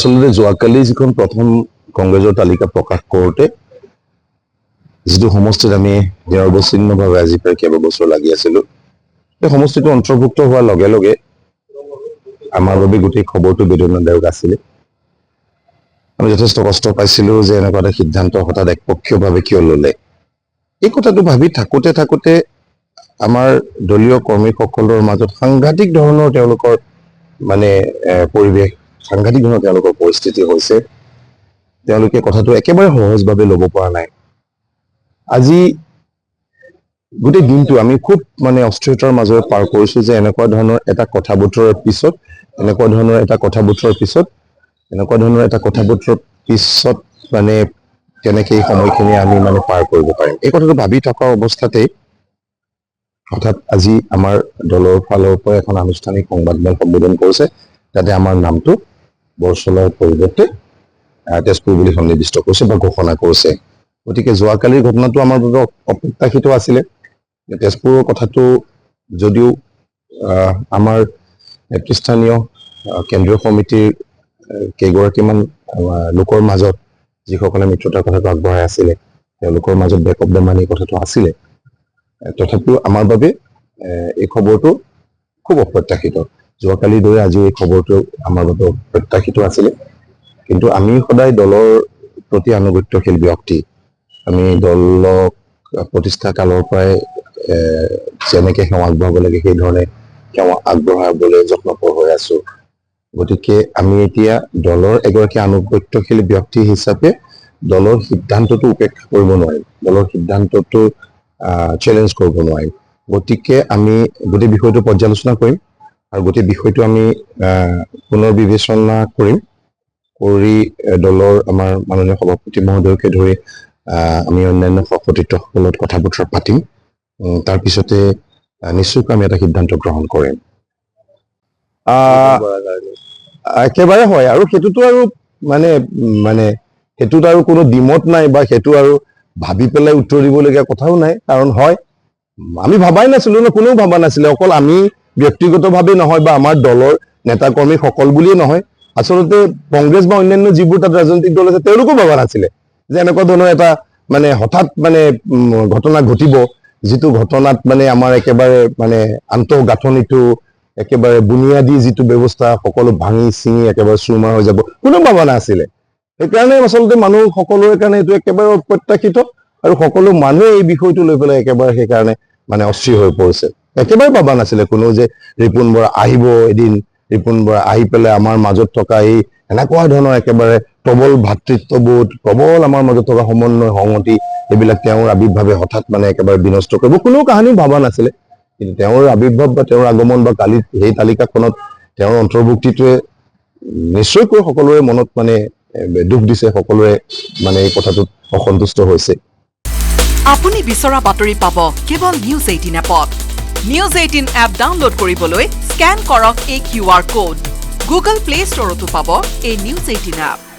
আচলতে যোৱাকালি যিখন প্ৰথম কংগ্ৰেছৰ তালিকা প্ৰকাশ কৰোঁতে যিটো সমষ্টিত আমি নিৰৱচ্ছিন্নভাৱে আজি প্ৰায় কেইবাবছৰ লাগি আছিলোঁ, সেই সমষ্টিটো অন্তৰ্ভুক্ত হোৱাৰ লগে লগে আমাৰ বাবে গোটেই খবৰটো বেদনাদায়ক আছিলে। আমি যথেষ্ট কষ্ট পাইছিলোঁ যে এনেকুৱা এটা সিদ্ধান্ত হঠাৎ একপক্ষীয়ভাৱে কিয় ল'লে। এই কথাটো ভাবি থাকোঁতে থাকোঁতে আমাৰ দলীয় কৰ্মীসকলৰ মাজত সাংঘাতিক ধৰণৰ তেওঁলোকৰ মানে পৰিৱেশ, সাংঘাতিক ধৰণৰ তেওঁলোকৰ পৰিস্থিতি হৈছে। তেওঁলোকে কথাটো একেবাৰে সহজভাৱে ল'ব পৰা নাই। আজি গোটেই দিনটো আমি খুব মানে অস্থিৰতাৰ মাজেৰে পাৰ কৰিছোঁ যে এনেকুৱা ধৰণৰ এটা কথা বতৰাৰ পিছত মানে কেনেকে এই সময়খিনি আমি মানে পাৰ কৰিব পাৰিম। এই কথাটো ভাবি থকা অৱস্থাতেই হঠাৎ আজি আমাৰ দলৰ ফালৰ পৰা এখন আনুষ্ঠানিক সংবাদমেল সম্বোধন কৰিছে, তাতে আমাৰ নামটো বৰছলাৰ পৰিৱৰ্তে তেজপুৰ বুলি সন্নিৱিষ্ট কৰিছে বা ঘোষণা কৰিছে। গতিকে যোৱাকালিৰ ঘটনাটো আমাৰ বাবে অপ্ৰত্যাশিত আছিলে। তেজপুৰৰ কথাটো যদিও আমাৰ নেতৃস্থানীয় কেন্দ্ৰীয় সমিতিৰ কেইগৰাকীমান লোকৰ মাজত যিসকলে মিত্ৰতাৰ কথাটো আগবঢ়াই আছিলে, তেওঁলোকৰ মাজত বেক অফ দ্য মানি কথাটো আছিলে, তথাপিও আমাৰ বাবে এই খবৰটো খুব অপ্ৰত্যাশিত। যোৱাকালিৰ দৰে আজিও এই খবৰটো আমাৰ বাবে প্ৰত্যাশিত আছিলে। কিন্তু আমি সদায় দলৰ প্ৰতি আনুগত্যশীল ব্যক্তি। আমি দলক প্ৰতিষ্ঠা কালৰ পৰাই যেনেকে সেৱা আগবঢ়াব লাগে সেই ধৰণে সেৱা আগবঢ়াবলৈ যত্নপৰ হৈ আছোঁ। গতিকে আমি এতিয়া দলৰ এগৰাকী আনুগত্যশীল ব্যক্তি হিচাপে দলৰ সিদ্ধান্তটো উপেক্ষা কৰিব নোৱাৰিম, দলৰ সিদ্ধান্তটো চেলেঞ্জ কৰিব নোৱাৰিম। গতিকে আমি গোটেই বিষয়টো পৰ্যালোচনা কৰিম আৰু গোটেই বিষয়টো আমি পুনৰ বিবেচনা কৰিম, কৰি দলৰ আমাৰ মাননীয় সভাপতি মহোদয়কে ধৰি আমি অন্যান্য সহসতীৰ্থসকলৰ লগত কথা বতৰা পাতিম। তাৰপিছতে নিশ্চয়কৈ আমি এটা সিদ্ধান্ত গ্ৰহণ কৰিম। একেবাৰে হয়, আৰু সেইটোতো আৰু মানে সেইটোত আৰু কোনো দ্বিমত নাই বা সেইটো আৰু ভাবি পেলাই উত্তৰ দিবলগীয়া কথাও নাই। কাৰণ হয়, আমি ভাবাই নাছিলো ন, কোনেও ভাবা নাছিলে, অকল আমি ব্যক্তিগতভাৱে নহয় বা আমাৰ দলৰ নেতা কৰ্মীসকল বুলিয়ে নহয়, আচলতে কংগ্ৰেছ বা অন্যান্য যিবোৰ তাত ৰাজনৈতিক দল আছে তেওঁলোকো ভাবা নাছিলে যে এনেকুৱা ধৰণৰ এটা মানে হঠাৎ মানে ঘটনা ঘটিব, যিটো ঘটনাত মানে আমাৰ একেবাৰে মানে আন্তঃগাঁথনিটো একেবাৰে বুনিয়াদী যিটো ব্যৱস্থা সকলো ভাঙি চিঙি একেবাৰে চুৰমাৰ হৈ যাব, কোনেও ভাবা নাছিলে। সেইকাৰণে আচলতে মানুহ সকলোৰে কাৰণে এইটো একেবাৰে অপ্ৰত্যাশিত, আৰু সকলো মানুহে এই বিষয়টো লৈ পেলাই একেবাৰে সেইকাৰণে মানে অস্থিৰ হৈ পৰিছে। একেবাৰে ভাবা নাছিলে কোনেও যে ৰিপুণ বৰা আহিব এদিন, ৰিপুণ বৰা আহি পেলাই আমাৰ মাজত থকা এই এনেকুৱা ধৰণৰ একেবাৰে প্ৰবল ভাতৃত্ববোধ, প্ৰবল আমাৰ মাজত থকা সমন্বয় সংহতি, এইবিলাক তেওঁৰ আবিৰ্ভাৱে হঠাৎ মানে একেবাৰে বিনষ্ট কৰিব, কোনেও কাহানিও ভাবা নাছিলে। কিন্তু তেওঁৰ আবিৰ্ভাৱ বা তেওঁৰ আগমন বা কালি সেই তালিকাখনত তেওঁৰ অন্তৰ্ভুক্তিটোৱে নিশ্চয়কৈ সকলোৰে মনত মানে দুখ দিছে, সকলোৰে মানে এই কথাটোত অসন্তুষ্ট হৈছে। আপুনি বিচৰা বাতৰি পাব কেৱল নিউজ 18 এপত। নিউজ 18 এপ ডাউনলোড কৰিবলৈ স্কেন কৰক এই QR কোড। গুগল প্লে ষ্টৰতো পাব এই নিউজ 18 এপ।